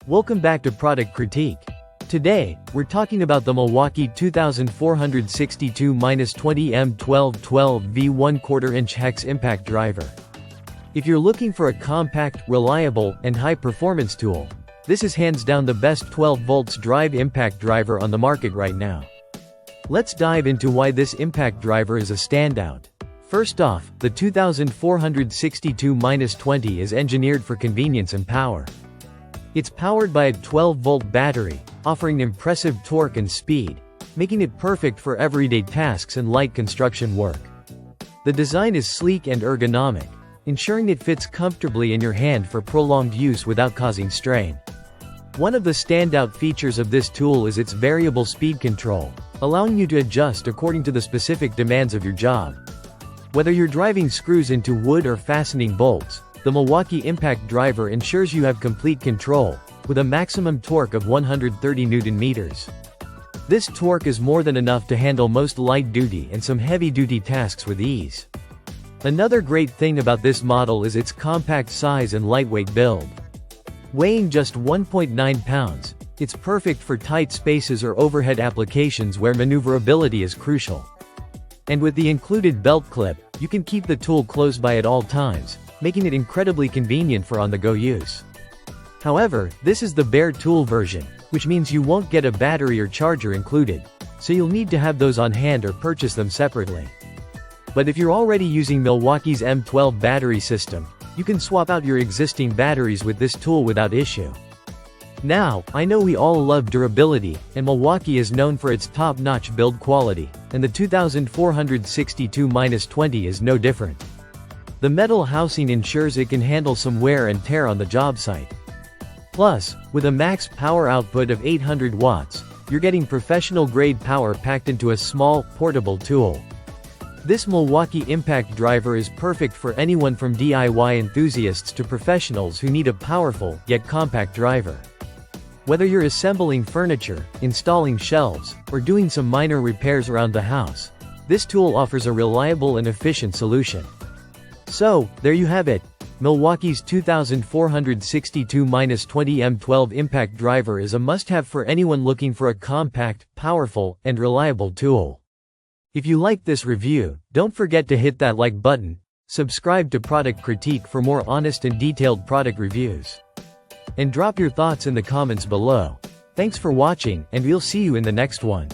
Welcome back to Product Critique. Today, we're talking about the Milwaukee 2462-20 M12 12V 1/4-inch hex impact driver. If you're looking for a compact, reliable, and high-performance tool, this is hands down the best 12 volts drive impact driver on the market right now. Let's dive into why this impact driver is a standout. First off, the 2462-20 is engineered for convenience and power. It's powered by a 12-volt battery, offering impressive torque and speed, making it perfect for everyday tasks and light construction work. The design is sleek and ergonomic, ensuring it fits comfortably in your hand for prolonged use without causing strain. One of the standout features of this tool is its variable speed control, allowing you to adjust according to the specific demands of your job. Whether you're driving screws into wood or fastening bolts, the Milwaukee Impact driver ensures you have complete control, with a maximum torque of 130 Nm. This torque is more than enough to handle most light-duty and some heavy-duty tasks with ease. Another great thing about this model is its compact size and lightweight build. Weighing just 1.9 pounds, it's perfect for tight spaces or overhead applications where maneuverability is crucial. And with the included belt clip, you can keep the tool close by at all times, making it incredibly convenient for on-the-go use. However, this is the bare tool version, which means you won't get a battery or charger included, so you'll need to have those on hand or purchase them separately. But if you're already using Milwaukee's M12 battery system, you can swap out your existing batteries with this tool without issue. Now, I know we all love durability, and Milwaukee is known for its top-notch build quality, and the 2462-20 is no different. The metal housing ensures it can handle some wear and tear on the job site. Plus, with a max power output of 800 watts, you're getting professional-grade power packed into a small, portable tool. This Milwaukee Impact driver is perfect for anyone from DIY enthusiasts to professionals who need a powerful, yet compact driver. Whether you're assembling furniture, installing shelves, or doing some minor repairs around the house, this tool offers a reliable and efficient solution. So, there you have it. Milwaukee's 2462-20 M12 Impact driver is a must-have for anyone looking for a compact, powerful, and reliable tool. If you liked this review, don't forget to hit that like button, subscribe to Product Critique for more honest and detailed product reviews, and drop your thoughts in the comments below. Thanks for watching, and we'll see you in the next one.